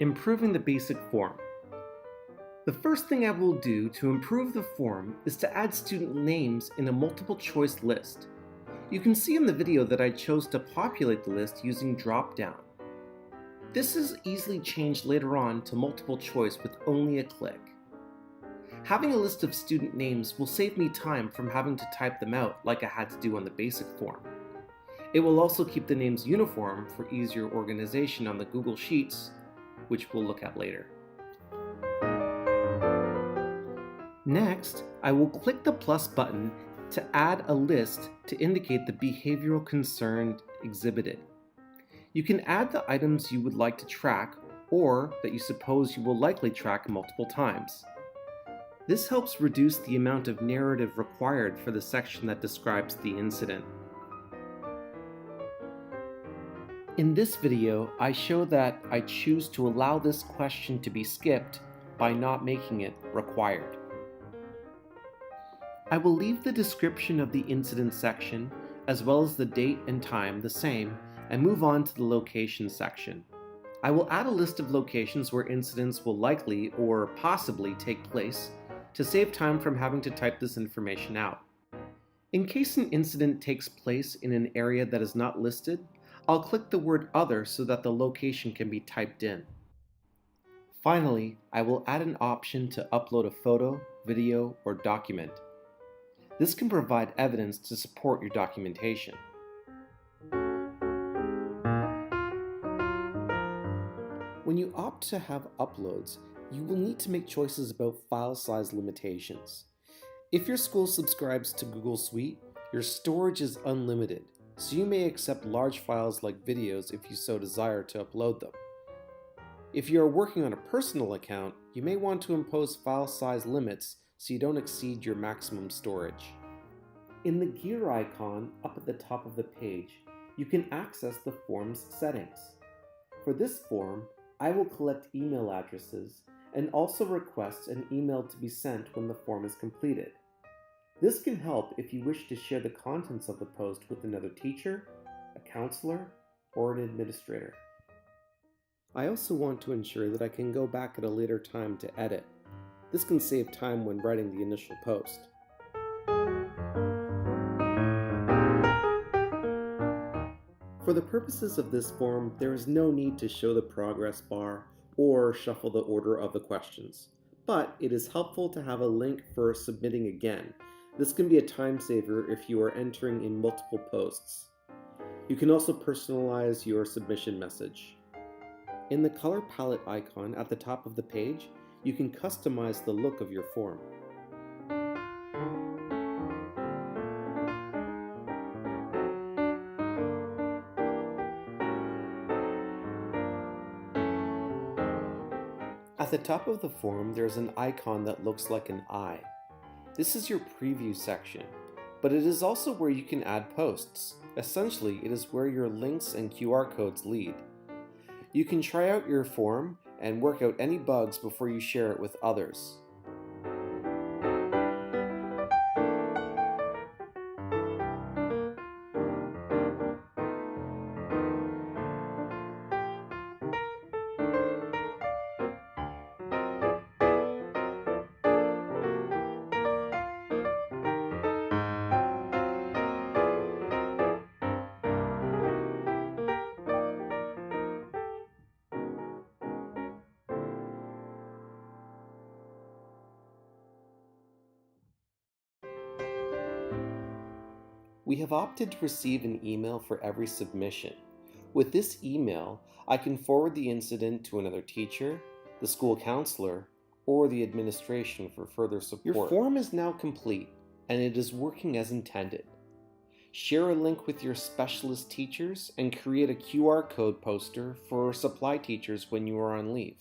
Improving the basic form. The first thing I will do to improve the form is to add student names in a multiple choice list. You can see in the video that I chose to populate the list using drop-down. This is easily changed later on to multiple choice with only a click. Having a list of student names will save me time from having to type them out like I had to do on the basic form. It will also keep the names uniform for easier organization on the Google Sheets, which we'll look at later. Next, I will click the plus button to add a list to indicate the behavioral concern exhibited. You can add the items you would like to track or that you suppose you will likely track multiple times. This helps reduce the amount of narrative required for the section that describes the incident. In this video, I show that I choose to allow this question to be skipped by not making it required. I will leave the description of the incident section, as well as the date and time, the same, and move on to the location section. I will add a list of locations where incidents will likely or possibly take place to save time from having to type this information out. In case an incident takes place in an area that is not listed, I'll click the word Other so that the location can be typed in. Finally, I will add an option to upload a photo, video, or document. This can provide evidence to support your documentation. When you opt to have uploads, you will need to make choices about file size limitations. If your school subscribes to Google Suite, your storage is unlimited, so you may accept large files like videos if you so desire to upload them. If you are working on a personal account, you may want to impose file size limits so you don't exceed your maximum storage. In the gear icon up at the top of the page, you can access the form's settings. For this form, I will collect email addresses and also request an email to be sent when the form is completed. This can help if you wish to share the contents of the post with another teacher, a counselor, or an administrator. I also want to ensure that I can go back at a later time to edit. This can save time when writing the initial post. For the purposes of this form, there is no need to show the progress bar or shuffle the order of the questions, but it is helpful to have a link for submitting again. This can be a time saver if you are entering in multiple posts. You can also personalize your submission message. In the color palette icon at the top of the page, you can customize the look of your form. At the top of the form, there's an icon that looks like an eye. This is your preview section, but it is also where you can add posts. Essentially, it is where your links and QR codes lead. You can try out your form and work out any bugs before you share it with others. We have opted to receive an email for every submission. With this email, I can forward the incident to another teacher, the school counselor, or the administration for further support. Your form is now complete, and it is working as intended. Share a link with your specialist teachers and create a QR code poster for supply teachers when you are on leave.